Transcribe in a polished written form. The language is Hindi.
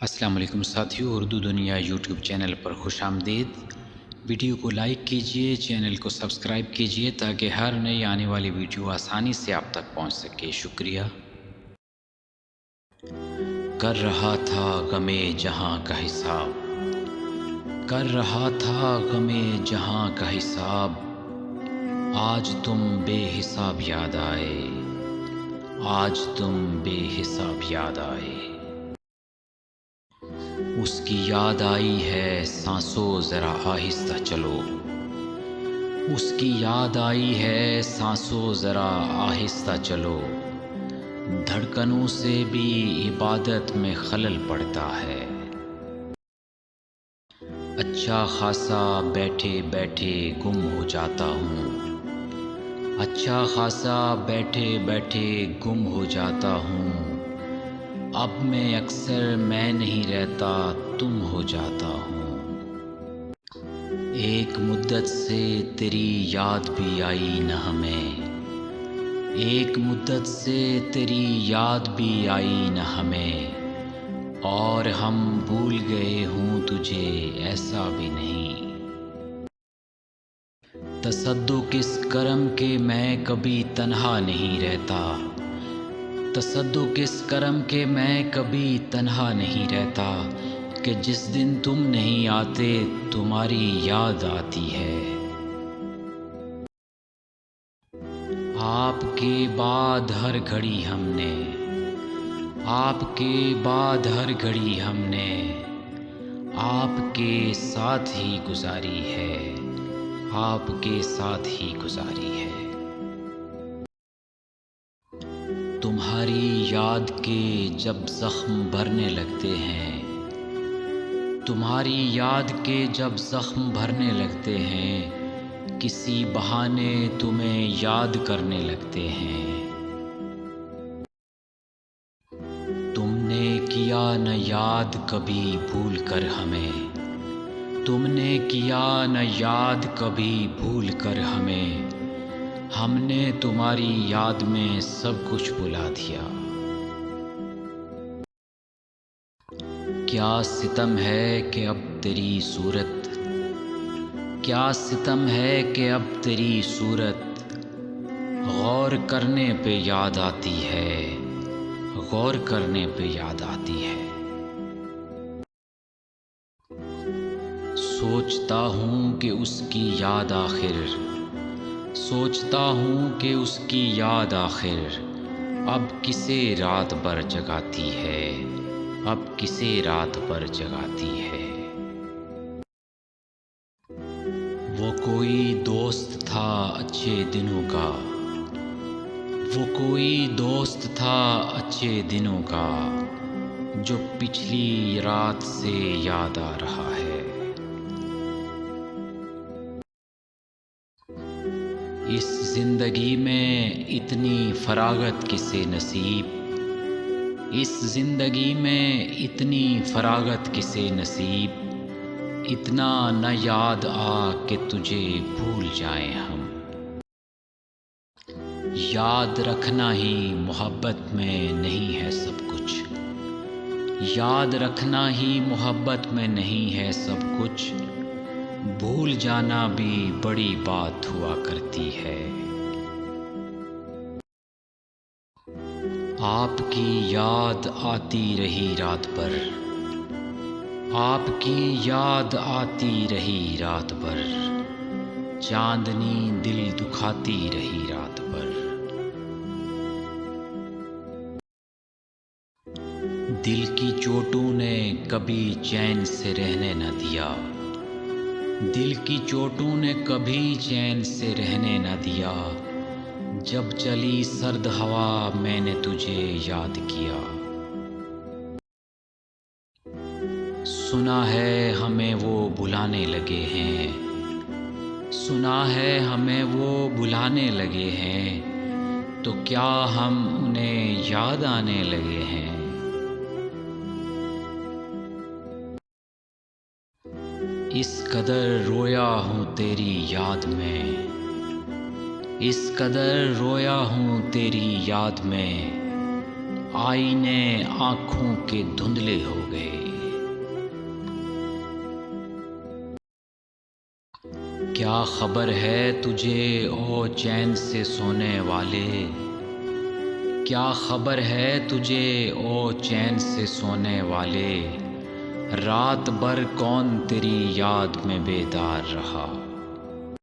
अस्सलाम वालेकुम साथियों, उर्दू दुनिया यूट्यूब चैनल पर खुश आमदीद। वीडियो को लाइक कीजिए, चैनल को सब्सक्राइब कीजिए ताकि हर नई आने वाली वीडियो आसानी से आप तक पहुंच सके। शुक्रिया। कर रहा था गमे जहां का हिसाब, कर रहा था गमे जहां का हिसाब, आज तुम बेहिसाब याद आए, आज तुम बेहिसाब याद आए। उसकी याद आई है सांसों ज़रा आहिस्ता चलो, उसकी याद आई है सांसों ज़रा आहिस्ता चलो, धड़कनों से भी इबादत में खलल पड़ता है। अच्छा खासा बैठे बैठे गुम हो जाता हूँ, अच्छा खासा बैठे बैठे गुम हो जाता हूँ, अब मैं अक्सर मैं नहीं रहता तुम हो जाता हूँ। एक मुद्दत से तेरी याद भी आई न हमें, एक मुद्दत से तेरी याद भी आई न हमें, और हम भूल गए हूँ तुझे ऐसा भी नहीं। तसद्दुक़ इस करम के मैं कभी तन्हा नहीं रहता, तसद्दुक़ इस करम के मैं कभी तन्हा नहीं रहता, कि जिस दिन तुम नहीं आते तुम्हारी याद आती है। आपके बाद हर घड़ी हमने, आपके बाद हर घड़ी हमने आपके साथ ही गुजारी है, आपके साथ ही गुजारी है। तुम्हारी याद के जब ज़ख्म भरने लगते हैं, तुम्हारी याद के जब ज़ख्म भरने लगते हैं, किसी बहाने तुम्हें याद करने लगते हैं। तुमने किया न याद कभी भूल कर हमें, तुमने किया न याद कभी भूल कर हमें, हमने तुम्हारी याद में सब कुछ भुला दिया। क्या सितम है कि अब तेरी सूरत, क्या सितम है कि अब तेरी सूरत गौर करने पे याद आती है, गौर करने पे याद आती है। सोचता हूँ कि उसकी याद आखिर, सोचता हूँ कि उसकी याद आखिर अब किसे रात भर जगाती है, अब किसे रात भर जगाती है। वो कोई दोस्त था अच्छे दिनों का, वो कोई दोस्त था अच्छे दिनों का, जो पिछली रात से याद आ रहा है। इस ज़िंदगी में इतनी फरागत किसे नसीब, इस ज़िंदगी में इतनी फरागत किसे नसीब, इतना न याद आ कि तुझे भूल जाएं हम। याद रखना ही मोहब्बत में नहीं है सब कुछ, याद रखना ही मोहब्बत में नहीं है सब कुछ, भूल जाना भी बड़ी बात हुआ करती है। आपकी याद आती रही रात भर, आपकी याद आती रही रात भर, चांदनी दिल दुखाती रही रात भर। दिल की चोटों ने कभी चैन से रहने न दिया, दिल की चोटों ने कभी चैन से रहने न दिया, जब चली सर्द हवा मैंने तुझे याद किया। सुना है हमें वो बुलाने लगे हैं, सुना है हमें वो बुलाने लगे हैं, तो क्या हम उन्हें याद आने लगे हैं। इस कदर रोया हूँ तेरी याद में, इस कदर रोया हूँ तेरी याद में, आईने आँखों के धुंधले हो गए। क्या खबर है तुझे ओ चैन से सोने वाले, क्या खबर है तुझे ओ चैन से सोने वाले, रात भर कौन तेरी याद में बेदार रहा।